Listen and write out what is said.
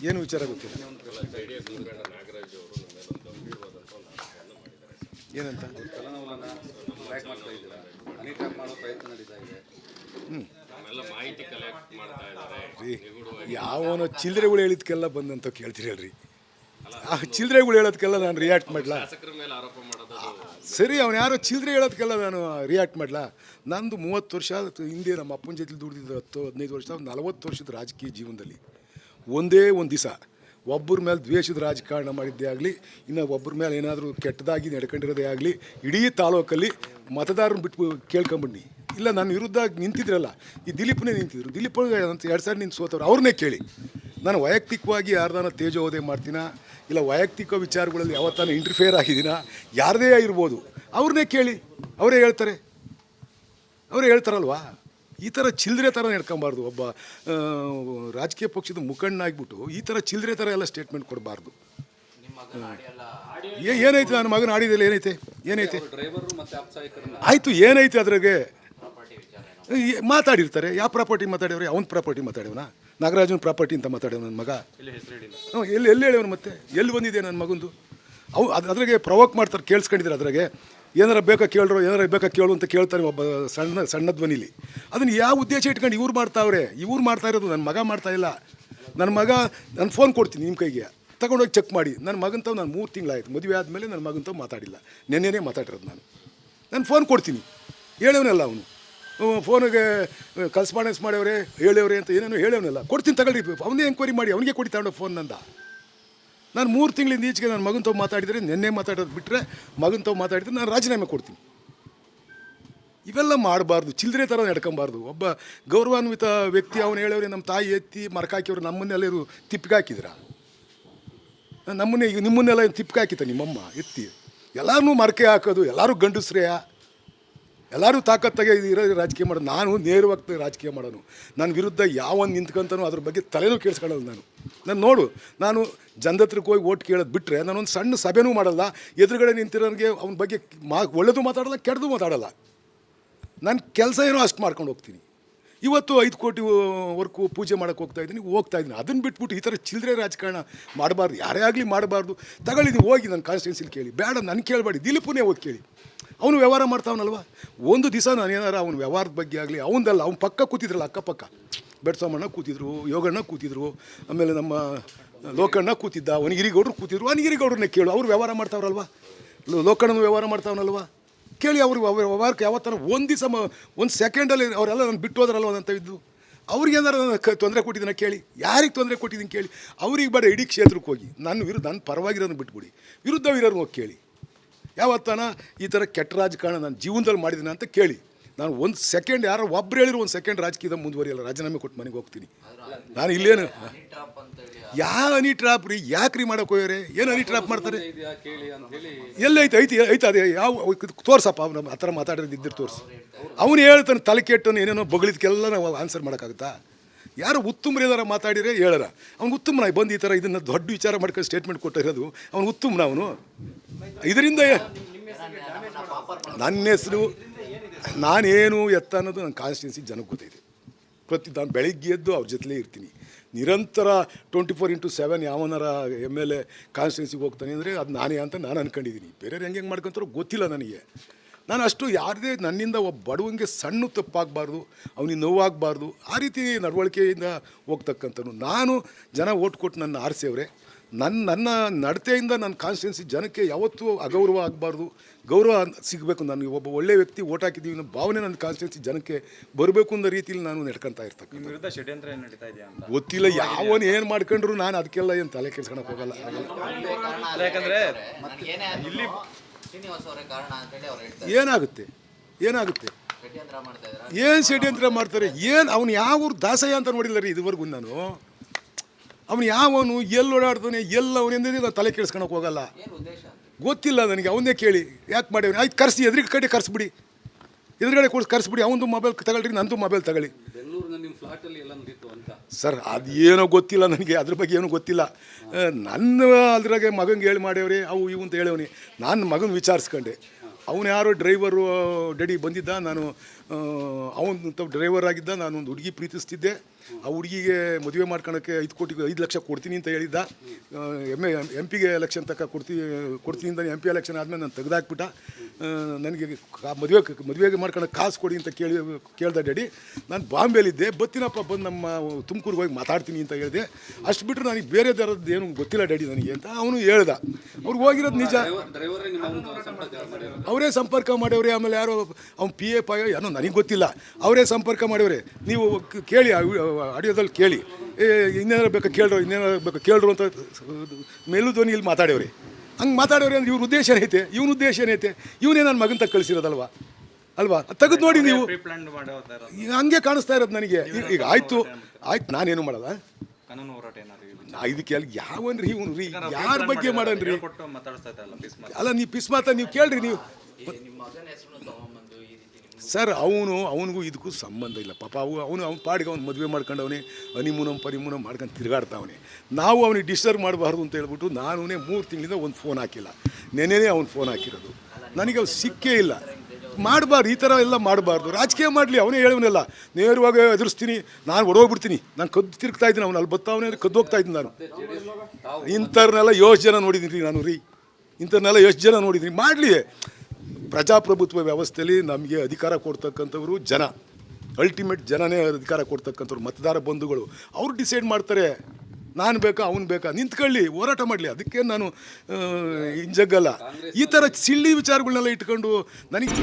ಏನು ವಿಚಾರ ಗೊತ್ತಿಲ್ಲ. ಏನಂತ ಯಾವನೋ ಚಿಲ್ಲರೆಗಳು ಹೇಳಿದ್ಕೆಲ್ಲ ಬಂದಂತ ಕೇಳ್ತೀರಿ ಹೇಳ್ರಿ. ಆ ಚಿಲ್ಲರೆಗಳು ಹೇಳೋದಕ್ಕೆಲ್ಲ ನಾನು ರಿಯಾಕ್ಟ್ ಮಾಡಲಾ? ಸರಿ, ಅವ್ನು ಯಾರೋ ಚಿಲ್ಲರೆ ಹೇಳೋದಕ್ಕೆಲ್ಲ ನಾನು ರಿಯಾಕ್ಟ್ ಮಾಡಲಾ? ನಂದು 30 ವರ್ಷ ಹಿಂದೆ ನಮ್ಮ ಅಪ್ಪನ ಜೊತೆ ದುಡಿದಿದ್ದು 10-15 ವರ್ಷ 40 ವರ್ಷದ ರಾಜಕೀಯ ಜೀವನದಲ್ಲಿ ಒಂದೇ ಒಂದು ದಿವಸ ಒಬ್ಬರ ಮೇಲೆ ದ್ವೇಷದ ರಾಜಕಾರಣ ಮಾಡಿದ್ದೇ ಆಗಲಿ, ಇನ್ನು ಒಬ್ಬರ ಮೇಲೆ ಏನಾದರೂ ಕೆಟ್ಟದಾಗಿ ನಡ್ಕೊಂಡಿರೋದೇ ಆಗಲಿ, ಇಡೀ ತಾಲೂಕಲ್ಲಿ ಮತದಾರನ ಬಿಟ್ಟು ಕೇಳ್ಕೊಂಬಿಡ್ನಿ. ಇಲ್ಲ, ನನ್ನ ವಿರುದ್ಧ ನಿಂತಿದ್ರಲ್ಲ, ಈ ದಿಲೀಪ್ನೇ ನಿಂತಿದ್ರು. ದಿಲೀಪ್ 2 ಸಾರಿ ನಿಂತು ಸೋತವ್ರು, ಅವ್ರನ್ನೇ ಕೇಳಿ. ನಾನು ವೈಯಕ್ತಿಕವಾಗಿ ಯಾರ್ದಾನ ತೇಜೋವಧೆ ಮಾಡ್ತೀನ, ಇಲ್ಲ ವೈಯಕ್ತಿಕ ವಿಚಾರಗಳಲ್ಲಿ ಯಾವತ್ತಾನು ಇಂಟರ್ಫಿಯರ್ ಆಗಿದ್ದೀನ, ಯಾರದೇ ಇರ್ಬೋದು, ಅವ್ರನ್ನೇ ಕೇಳಿ. ಅವರೇ ಹೇಳ್ತಾರಲ್ವಾ. ಈ ಥರ ಚಿಲ್ಲರೆ ಥರ ನಡ್ಕೊಬಾರ್ದು. ಒಬ್ಬ ರಾಜಕೀಯ ಪಕ್ಷದ ಮುಖಂಡನಾಗ್ಬಿಟ್ಟು ಈ ಥರ ಚಿಲ್ಲರೆ ಥರ ಎಲ್ಲ ಸ್ಟೇಟ್ಮೆಂಟ್ ಕೊಡಬಾರ್ದು. ಏನೈತೆ ನನ್ನ ಮಗನ ಆಡಿದಲ್ಲಿ ಏನೈತೆ ಆಯಿತು, ಏನೈತೆ ಅದ್ರಾಗೆ ಮಾತಾಡಿರ್ತಾರೆ. ಯಾವ ಪ್ರಾಪರ್ಟಿ ಮಾತಾಡ್ಯವ್ರೆ? ಅವ್ನ ಪ್ರಾಪರ್ಟಿ ಮಾತಾಡ್ಯವನ, ನಾಗರಾಜನ ಪ್ರಾಪರ್ಟಿ ಅಂತ ಮಾತಾಡ್ಯವ ನನ್ನ ಮಗ. ಎಲ್ಲಿ ಹೇಳ್ಯವನು? ಮತ್ತೆ ಎಲ್ಲಿ ಬಂದಿದೆ ನನ್ನ ಮಗಂದು? ಅದ್ರಾಗೆ ಪ್ರವೋಕ್ ಮಾಡ್ತಾರೆ, ಕೇಳಿಸ್ಕೊಂಡಿದ್ದಾರೆ. ಅದ್ರಾಗೆ ಏನಾರ ಬೇಕಾ ಕೇಳು ಅಂತ ಕೇಳ್ತಾರೆ ಒಬ್ಬ ಸಣ್ಣ ಧ್ವನಿಲಿ. ಅದನ್ನು ಯಾವ ಉದ್ದೇಶ ಇಟ್ಕೊಂಡು ಇವ್ರು ಮಾಡ್ತಾ ಇರೋದು. ನನ್ನ ಮಗ ಮಾಡ್ತಾ ಇಲ್ಲ. ನನ್ನ ಮಗ, ನಾನು ಫೋನ್ ಕೊಡ್ತೀನಿ ನಿಮ್ಮ ಕೈಗೆ, ತಗೊಂಡೋಗಿ ಚೆಕ್ ಮಾಡಿ. ನನ್ನ ಮಗಂತವ್ ನಾನು 3 ತಿಂಗಳಾಯ್ತು ಮದುವೆ ಆದಮೇಲೆ ನನ್ನ ಮಗಂತವ್ ಮಾತಾಡಿಲ್ಲ. ನೆನ್ನೆನೇ ಮಾತಾಡಿರೋದು ನಾನು ಫೋನ್ ಕೊಡ್ತೀನಿ. ಹೇಳವನಲ್ಲ ಅವನು, ಫೋನಿಗೆ ಕರೆಸ್ಪಾಂಡೆನ್ಸ್ ಹೇಳವ್ರೆ ಅಂತ ಏನೇನೋ ಹೇಳವನಲ್ಲ. ಕೊಡ್ತೀನಿ ತಗೊಳ್ಳಿ, ಅವನೇ ಎಂಕ್ವೈರಿ ಮಾಡಿ ಅವನಿಗೆ ಕೊಡಿ ತಗೊಂಡೋಗಿ ಫೋನ್ ನಂದ. ನಾನು 3 ತಿಂಗಳಿಂದ ಈಚೆಗೆ ನನ್ನ ಮಗನ ತಾವು ಮಾತಾಡಿದರೆ, ನೆನ್ನೆ ಮಾತಾಡೋದು ಬಿಟ್ಟರೆ ಮಗನ ತಾವು ಮಾತಾಡಿದ್ರೆ ನಾನು ರಾಜೀನಾಮೆ ಕೊಡ್ತೀನಿ. ಇವೆಲ್ಲ ಮಾಡಬಾರ್ದು, ಚಿಲ್ಲರೆ ಥರ ನಡ್ಕೊಬಾರ್ದು. ಒಬ್ಬ ಗೌರವಾನ್ವಿತ ವ್ಯಕ್ತಿ ಅವನು ಹೇಳವ್ರೆ, ನಮ್ಮ ತಾಯಿ ಎತ್ತಿ ಮರಕಾಕಿಯವರು ನಮ್ಮನ್ನೆಲ್ಲರೂ ತಿಪ್ಪಿಗೆ ಹಾಕಿದ್ರ? ನಮ್ಮನ್ನೇ ಈಗ ನಿಮ್ಮನ್ನೆಲ್ಲ ತಿಪ್ಪಿಗೆ ಹಾಕಿತ್ತ ನಿಮ್ಮಮ್ಮ ಎತ್ತಿ? ಎಲ್ಲರೂ ಮರಕೆ ಹಾಕೋದು, ಎಲ್ಲರೂ ಗಂಡಸ್ರೆಯ, ಎಲ್ಲರೂ ತಾಕತ್ತಾಗೆ ಇರೋ ರಾಜಕೀಯ ಮಾಡೋದು. ನಾನು ನೇರವಾಗಿ ರಾಜಕೀಯ ಮಾಡೋನು. ನನ್ನ ವಿರುದ್ಧ ಯಾವನು ನಿಂತ್ಕೊಂತಾನೋ ಅದ್ರ ಬಗ್ಗೆ ತಲೆನೂ ಕೇಳಿಸ್ಕೊಳ್ಳೋದು. ನಾನು ನೋಡು, ನಾನು ಜನದತ್ರಕ್ಕೆ ಹೋಗಿ ಓಟ್ ಕೇಳೋದು ಬಿಟ್ಟರೆ ನಾನೊಂದು ಸಣ್ಣ ಸಭೆನೂ ಮಾಡಲ್ಲ. ಎದುರುಗಡೆ ನಿಂತಿರೋನಿಗೆ ಅವನ ಬಗ್ಗೆ ಒಳ್ಳೆದು ಮಾತಾಡಲ್ಲ, ಕೆಟ್ಟದು ಮಾತಾಡಲ್ಲ. ನನ್ನ ಕೆಲಸ ಏನೋ ಅಷ್ಟು ಮಾಡ್ಕೊಂಡು ಹೋಗ್ತೀನಿ. ಇವತ್ತು 5 ಕೋಟಿ ವರ್ಕು ಪೂಜೆ ಮಾಡೋಕ್ಕೆ ಹೋಗ್ತಾ ಇದ್ದೀನಿ. ಅದನ್ನು ಬಿಟ್ಬಿಟ್ಟು ಈ ಥರ ಚಿಲ್ಲರೆ ರಾಜಕಾರಣ ಮಾಡಬಾರ್ದು. ಯಾರೇ ಆಗಲಿ ಮಾಡಬಾರ್ದು. ತಗೊಳ್ಳಿದ್ದೀನಿ, ಹೋಗಿ ನನ್ನ ಕಾನ್ಸ್ಟಿಟ್ಯೂನ್ಸಿಲಿ ಕೇಳಿ. ಬೇಡ, ನನ್ನ ಕೇಳಬೇಡಿ, ದಿಲೀಪನೇ ಹೋಗಿ ಕೇಳಿ. ಅವನು ವ್ಯವಹಾರ ಮಾಡ್ತಾವನಲ್ವ. ಒಂದು ದಿವಸ ನಾನು ಏನಾರ ಅವನ ವ್ಯವಹಾರದ ಬಗ್ಗೆ ಆಗಲಿ, ಅವನದಲ್ಲ, ಅವ್ನು ಪಕ್ಕ ಕೂತಿದ್ರಲ್ಲ, ಅಕ್ಕಪಕ್ಕ ಬೆಡ್ಸೋಮಣ್ಣ ಕೂತಿದ್ರು, ಯೋಗಣ್ಣ ಕೂತಿದ್ರು, ಆಮೇಲೆ ನಮ್ಮ ಲೋಕಣ್ಣ ಕೂತಿದ್ದ, ವನಗಿರಿಗೌಡರು ಕೂತಿದ್ರು. ವನಗಿರಿಗೌಡ್ರನ್ನೇ ಕೇಳು, ಅವ್ರು ವ್ಯವಹಾರ ಮಾಡ್ತಾವ್ರಲ್ವ. ಲೋಕಣ್ಣನ ವ್ಯವಹಾರ ಮಾಡ್ತಾವನಲ್ವ, ಕೇಳಿ. ಅವ್ರಿಗೆ ವ್ಯವಹಾರಕ್ಕೆ ಯಾವತ್ತಾರ ಒಂದು ದಿವಸ ಒಂದು ಸೆಕೆಂಡಲ್ಲಿ ಅವರೆಲ್ಲ ನಾನು ಬಿಟ್ಟು ಹೋದ್ರಲ್ವ ಅಂತ ಇದ್ದು. ಅವ್ರಿಗೆ ಏನಾರು ತೊಂದರೆ ಕೊಟ್ಟಿದ್ದೀನಿ ಕೇಳಿ. ಯಾರಿಗೆ ತೊಂದರೆ ಕೊಟ್ಟಿದ್ದೀನಿ ಕೇಳಿ. ಅವ್ರಿಗೆ ಬೇಡ, ಇಡೀ ಕ್ಷೇತ್ರಕ್ಕೆ ಹೋಗಿ ನನ್ನ ಪರವಾಗಿರೋದನ್ನ ಬಿಟ್ಬಿಡಿ, ವಿರುದ್ಧವಿರೋರು ಹೋಗಿ ಕೇಳಿ. ಯಾವತ್ತಾನ ಈ ಥರ ಕೆಟ್ಟ ರಾಜಕಾರಣ ನಾನು ಜೀವನದಲ್ಲಿ ಮಾಡಿದ್ದೀನಿ ಅಂತ ಕೇಳಿ. ನಾನು 1 ಸೆಕೆಂಡ್ ಯಾರೋ ಒಬ್ಬರು ಹೇಳಿದ್ರು 1 ಸೆಕೆಂಡ್ ರಾಜಕೀಯದ ಮುಂದುವರಿಯಲ್ಲ. ರಾಜೀನಾಮೆ ಕೊಟ್ಟು ಮನೆಗೆ ಹೋಗ್ತೀನಿ ನಾನು. ಇಲ್ಲೇನು ಯಾವ ಹನಿ ಟ್ರಾಪ್ ರೀ? ಯಾಕ್ರಿ ಮಾಡೋಕೆ ಹೋಗ್ಯಾರೆ? ಏನು ಹನಿ ಟ್ರಾಪ್ ಮಾಡ್ತಾರೆ? ಐತೆ ಅದೇ ಯಾವ ತೋರ್ಸಪ್ಪ, ಅವ್ನು ಆ ಥರ ಮಾತಾಡೋದು ಇದ್ದಿರು ತೋರಿಸಿ. ಅವನು ಹೇಳ್ತಾನೆ ತಲೆ ಕೆಟ್ಟನು, ಏನೇನೋ ಬಗಳಿದ್ಕೆಲ್ಲ ನಾವು ಆನ್ಸರ್ ಮಾಡೋಕ್ಕಾಗುತ್ತಾ? ಯಾರು ಉತ್ತಮರೇದಾರ ಮಾತಾಡಿದ್ರೆ ಹೇಳಾರ, ಅವ್ನು ಉತ್ತಮನ ಬಂದು ಈ ಥರ ಇದನ್ನು ದೊಡ್ಡ ವಿಚಾರ ಮಾಡ್ಕೊಂಡು ಸ್ಟೇಟ್ಮೆಂಟ್ ಕೊಟ್ಟಿರೋದು ಅವ್ನು ಉತ್ತಮನ. ಅವನು ಇದರಿಂದ ನನ್ನ ಹೆಸರು ನಾನೇನು ಎತ್ತ ಅನ್ನೋದು ನನ್ನ ಕಾನ್ಸ್ಟಿಟ್ಯೂನ್ಸಿ ಜನಕ್ಕೆ ಗೊತ್ತಿದೆ. ನಾನು ಬೆಳಗ್ಗೆ ಎದ್ದು ಅವ್ರ ಜೊತೆಲೇ ಇರ್ತೀನಿ ನಿರಂತರ 24/7. ಯಾವನಾರ MLA ಕಾನ್ಸ್ಟಿಟ್ಯೂನ್ಸಿಗೆ ಹೋಗ್ತಾನೆ ಅಂದರೆ ಅದು ನಾನೇ ಅಂತ ನಾನು ಅಂದ್ಕೊಂಡಿದ್ದೀನಿ. ಬೇರೆಯವ್ರು ಹೆಂಗೆ ಮಾಡ್ಕೊತಾರೋ ಗೊತ್ತಿಲ್ಲ ನನಗೆ. ನಾನು ಅಷ್ಟು ಯಾರದೇ ನನ್ನಿಂದ ಒಬ್ಬ ಬಡವನಿಗೆ ಸಣ್ಣ ತಪ್ಪಾಗಬಾರ್ದು, ಅವನಿಗೆ ನೋವಾಗಬಾರ್ದು, ಆ ರೀತಿ ನಡವಳಿಕೆಯಿಂದ ಹೋಗ್ತಕ್ಕಂಥನು. ನಾನು ಜನ ಓಟ್ ಕೊಟ್ಟು ನನ್ನ ಆರಿಸೇವ್ರೆ. ನನ್ನ ನಡತೆಯಿಂದ ನನ್ನ ಕಾನ್ಸ್ಟಿಟ್ಯೂನ್ಸಿ ಜನಕ್ಕೆ ಯಾವತ್ತೂ ಅಗೌರವ ಆಗಬಾರ್ದು, ಗೌರವ ಸಿಗಬೇಕು. ನನಗೆ ಒಬ್ಬ ಒಳ್ಳೆ ವ್ಯಕ್ತಿ ಓಟ್ ಹಾಕಿದ್ದೀವಿ ಅನ್ನೋ ಭಾವನೆ ನನ್ನ ಕಾನ್ಸ್ಟಿಟ್ಯೂನ್ಸಿ ಜನಕ್ಕೆ ಬರಬೇಕು ಅನ್ನೋ ರೀತಿಯಲ್ಲಿ ನಾನು ನಡ್ಕೊತಾ ಇರ್ತಕ್ಕಂಥ. ವಿರುದ್ಧ ಷಡ್ಯಂತ್ರ ನಡೀತಾ ಇದೆಯಾ ಅಂತ ಗೊತ್ತಿಲ್ಲ. ಯಾವನು ಏನು ಮಾಡ್ಕೊಂಡ್ರು ನಾನು ಅದಕ್ಕೆಲ್ಲ ಏನು ತಲೆ ಕೆಡ್ಸ್ಕೊಳಕ್ಕೆ ಹೋಗಲ್ಲ. ಯಾಕಂದರೆ ಏನಾಗುತ್ತೆ ಏನು ಷಡ್ಯಂತ್ರ ಮಾಡ್ತಾರೆ? ಏನು ಅವ್ನು ಯಾವ ದಾಸಯ್ಯ ಅಂತ ನೋಡಿಲ್ಲ ರೀ ಇದುವರೆಗೂ ನಾನು. ಅವನು ಯಾವನು ಎಲ್ಲಿ ಓಡಾಡ್ತಾನೆ, ಎಲ್ಲ ಅವನಿಂದ ನಾನು ತಲೆ ಕೆಡ್ಸ್ಕೊಳಕ್ಕೆ ಹೋಗಲ್ಲ. ಗೊತ್ತಿಲ್ಲ ನನಗೆ, ಅವನ್ನೇ ಕೇಳಿ. ಯಾಕೆ ಮಾಡಿ ಆಯ್ತು ಕರೆಸಿ, ಎದುರುಗಡೆ ಕರೆಸ್ಬಿಡಿ, ಎದುರುಗಡೆ ಕರೆಸ್ಬಿಡಿ. ಅವನದು ಮೊಬೈಲ್ ತಗೊಳ್ರಿ, ನಂದು ಮೊಬೈಲ್ ತಗೊಳ್ಳಿ. ಸರ್ ಅದು ಏನೋ ಗೊತ್ತಿಲ್ಲ ನನಗೆ, ಅದ್ರ ಬಗ್ಗೆ ಏನೂ ಗೊತ್ತಿಲ್ಲ. ನನ್ನ ಅದ್ರಾಗೆ ಮಗಂಗೆ ಹೇಳಿ ಮಾಡ್ಯವ್ರಿ ಅವು ಇವು ಅಂತ ಹೇಳವ್ನಿ. ನಾನು ಮಗನ ವಿಚಾರಿಸ್ಕೊಂಡೆ. ಅವನು ಯಾರೋ ಡ್ರೈವರು ಡೆಡಿ ಬಂದಿದ್ದ, ನಾನು ಅವನು ಡ್ರೈವರ್ ಆಗಿದ್ದ, ನಾನೊಂದು ಹುಡುಗಿ ಪ್ರೀತಿಸ್ತಿದ್ದೆ. ಆ ಹುಡುಗಿಗೆ ಮದುವೆ ಮಾಡ್ಕೊಳಕ್ಕೆ 5 ಲಕ್ಷ ಕೊಡ್ತೀನಿ ಅಂತ ಹೇಳಿದ್ದ. ಎಂ ಪಿಗೆ ಎಲೆಕ್ಷನ್ ತನಕ ಕೊಡ್ತೀನಿ ಅಂತ ಎಂ ಪಿ ಎಲೆಕ್ಷನ್ ಆದಮೇಲೆ ನಾನು ತೆಗೆದಾಕ್ಬಿಟ್ಟ. ನನಗೆ ಮದುವೆಗೆ ಮಾಡ್ಕೊಳಕ್ಕೆ ಕಾಸು ಕೊಡಿ ಅಂತ ಕೇಳ್ದೆ ಡ್ಯಾಡಿ. ನಾನು ಬಾಂಬೆಲಿದ್ದೆ, ಬತ್ತೀನಪ್ಪ, ಬಂದು ನಮ್ಮ ತುಮಕೂರಿಗೆ ಹೋಗಿ ಮಾತಾಡ್ತೀನಿ ಅಂತ ಹೇಳಿದೆ. ಅಷ್ಟು ಬಿಟ್ಟರೆ ನನಗೆ ಬೇರೆ ಥರದ್ದು ಏನು ಗೊತ್ತಿಲ್ಲ ಡ್ಯಾಡಿ ನನಗೆ ಅಂತ ಅವನು ಹೇಳ್ದ. ಅವ್ರಿಗೆ ಹೋಗಿರೋದು ನಿಜ, ಅವರೇ ಸಂಪರ್ಕ ಮಾಡ್ಯವ್ರೆ. ಆಮೇಲೆ ಯಾರೋ ಅವ್ನು PF ಏನೋ ನನಗೆ ಗೊತ್ತಿಲ್ಲ, ಅವರೇ ಸಂಪರ್ಕ ಮಾಡ್ಯವ್ರೆ. ನೀವು ಕೇಳಿ, ಆಡಿಯೋದಲ್ಲಿ ಕೇಳಿ, ಇನ್ನೇನಾರು ಬೇಕಾ ಕೇಳ್ರು ಅಂತ ಮೇಲೂ ಧ್ವನಿಯಲ್ಲಿ ಮಾತಾಡ್ಯವ್ರೆ. ಹಂಗೆ ಮಾತಾಡೋರು ಅಂದ್ರೆ ಇವ್ರ ಉದ್ದೇಶ ಏನೈತೆ, ಇವನ ಉದ್ದೇಶ ಏನೈತೆ? ಇವನೇ ನನ್ನ ಮಗನ ತಗ ಕಳಿಸಿರೋದಲ್ವಾ ಅಲ್ವಾ? ತೆಗೆದು ನೋಡಿ ನೀವು, ಹಂಗೆ ಕಾಣಿಸ್ತಾ ಇರೋದು ನನಗೆ. ಈಗ ಆಯ್ತು ನಾನೇನು ಮಾಡಲ್ಲ. ಕಾನೂನು ಹೋರಾಟ ಏನಾದ್ರು ಇದಕ್ಕೆ ಅಲ್ಲಿ ಯಾವನ್ರಿ ಇವನು ರೀ, ಯಾರ ಬಗ್ಗೆ ಮಾಡನ್ರಿ? ಅಲ್ಲ, ನೀವು ಪಿಸ್ಮಾತ ನೀವು ಕೇಳ್ರಿ ನೀವು ಸರ್. ಅವನಿಗೂ ಇದಕ್ಕೂ ಸಂಬಂಧ ಇಲ್ಲ ಪಾಪ. ಅವನು ಪಾಡಿಗೆ ಅವ್ನು ಮದುವೆ ಮಾಡ್ಕೊಂಡವನೇ, ಹನಿಮೂನಮ್ ಮಾಡ್ಕೊಂಡು ತಿರುಗಾಡ್ತಾವನೆ. ನಾವು ಅವನಿಗೆ ಡಿಸ್ಟರ್ಬ್ ಮಾಡಬಾರ್ದು ಅಂತ ಹೇಳ್ಬಿಟ್ಟು ನಾನು 3 ತಿಂಗಳಿಂದ ಒಂದು ಫೋನ್ ಹಾಕಿಲ್ಲ. ನೆನೆನೇ ಅವ್ನು ಫೋನ್ ಹಾಕಿರೋದು. ನನಗೆ ಅವ್ನು ಸಿಕ್ಕೇ ಇಲ್ಲ. ಮಾಡಬಾರ್ದು, ಈ ಥರ ಎಲ್ಲ ಮಾಡಬಾರ್ದು. ರಾಜಕೀಯ ಮಾಡಲಿ, ಅವನೇ ಹೇಳವನೆಲ್ಲ ನೇರವಾಗಿ ಎದುರಿಸ್ತೀನಿ, ನಾನು ಹೊಡೋಗ್ಬಿಡ್ತೀನಿ, ನಾನು ಕದ್ದು ತಿರುಗ್ತಾ ಇದ್ದೀನಿ, ಅವನು ಅಲ್ಲಿ ಬರ್ತಾವನೇ ಕದ್ದು ಹೋಗ್ತಾ ಇದ್ದೀನಿ. ನಾನು ಇಂಥವ್ರನ್ನೆಲ್ಲ 8 ಜನ ನೋಡಿದ್ದೀನಿ ನಾನು ರೀ, ಇಂಥವ್ರನ್ನೆಲ್ಲ 8 ಜನ ನೋಡಿದ್ದೀನಿ. ಮಾಡಲಿ, ಪ್ರಜಾಪ್ರಭುತ್ವ ವ್ಯವಸ್ಥೆಯಲ್ಲಿ ನಮಗೆ ಅಧಿಕಾರ ಕೊಡ್ತಕ್ಕಂಥವ್ರು ಜನ, ಅಲ್ಟಿಮೇಟ್ ಜನನೇ ಅಧಿಕಾರ ಕೊಡ್ತಕ್ಕಂಥವ್ರು, ಮತದಾರ ಬಂಧುಗಳು. ಅವ್ರು ಡಿಸೈಡ್ ಮಾಡ್ತಾರೆ, ನಾನು ಬೇಕಾ ಅವ್ನು ಬೇಕಾ, ನಿಂತ್ಕೊಳ್ಳಿ, ಹೋರಾಟ ಮಾಡಲಿ. ಅದಕ್ಕೆ ನಾನು ಹಿಂಜಗ್ಗಲ್ಲ. ಈ ಥರ ಸಿಳ್ಳಿ ವಿಚಾರಗಳನ್ನೆಲ್ಲ ಇಟ್ಕೊಂಡು ನನಗೆ